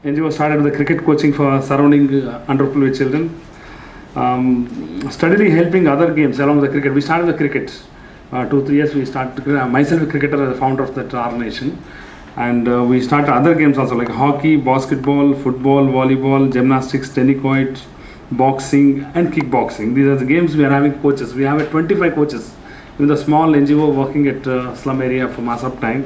NGO started the cricket coaching for surrounding underprivileged children. Steadily helping other games along the cricket. We started the cricket. 2-3 years we started. Myself a cricketer, the founder of that our nation. And we started other games also like hockey, basketball, football, volleyball, gymnastics, tennis, boxing and kickboxing. These are the games we are having coaches. We have 25 coaches. In the small NGO working at slum area for mass of time.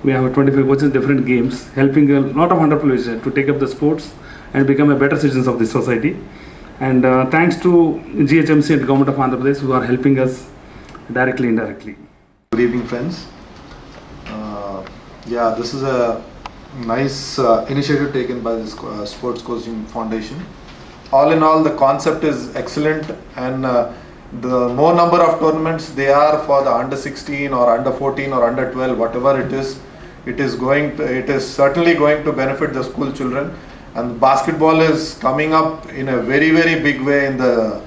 We have 25 coaches in different games, helping a lot of underprivileged to take up the sports and become a better citizens of this society. And thanks to GHMC and Government of Andhra Pradesh who are helping us directly, indirectly. Good evening, friends. Yeah, this is a nice initiative taken by this Sports Coaching Foundation. All in all, the concept is excellent, and the more number of tournaments they are for the under 16 or under 14 or under 12, whatever it is certainly going to benefit the school children. And basketball is coming up in a very, very big way in the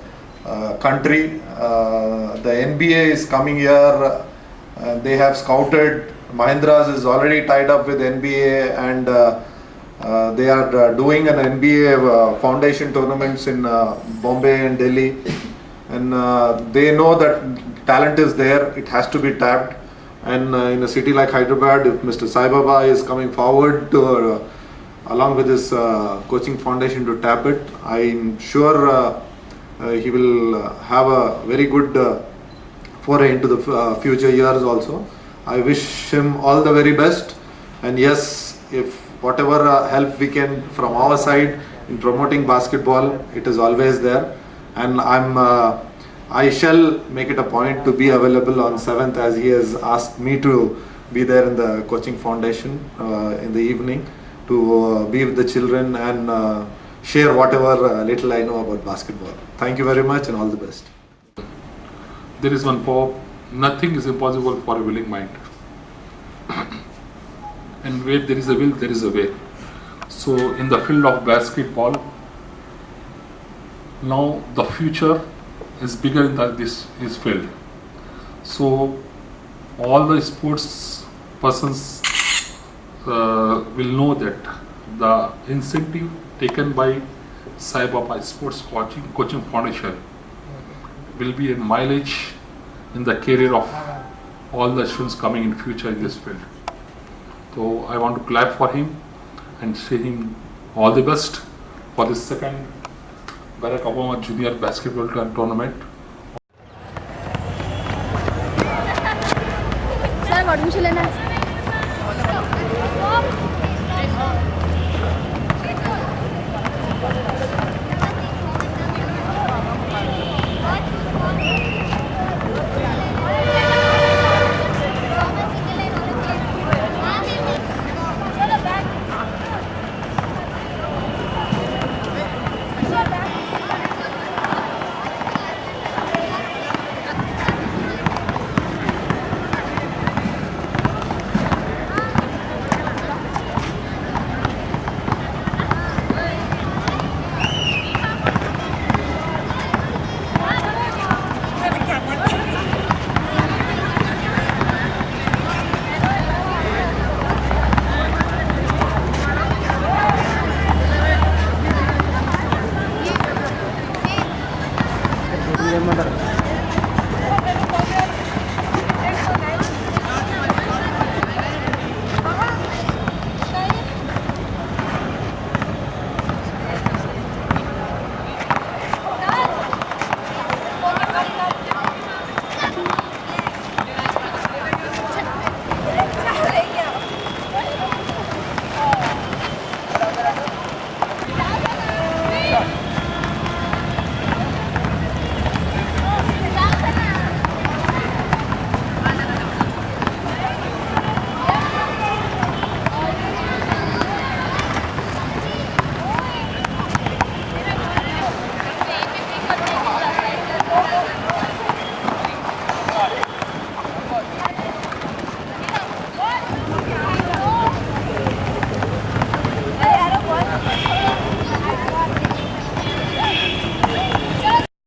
country. The NBA is coming here. They have scouted. Mahindras is already tied up with NBA, and they are doing an NBA foundation tournaments in Bombay and Delhi. And they know that talent is there, it has to be tapped. And in a city like Hyderabad, if Mr. Sai Baba is coming forward to, along with his coaching foundation to tap it, I'm sure he will have a very good foray into the future years also. I wish him all the very best. And yes, if whatever help we can from our side in promoting basketball, it is always there. And I shall make it a point to be available on 7th, as he has asked me to be there in the coaching foundation in the evening to be with the children and share whatever little I know about basketball. Thank you very much and all the best. There is one poem, nothing is impossible for a willing mind. And where there is a will, there is a way. So in the field of basketball, now the future is bigger than this is field. So all the sports persons will know that the incentive taken by Sai Baba Sports Coaching Foundation will be a mileage in the career of all the students coming in future in this field. So I want to clap for him and say him all the best for this second Barack Obama Junior Basketball Tournament. Sir, admission lena hai. Mother.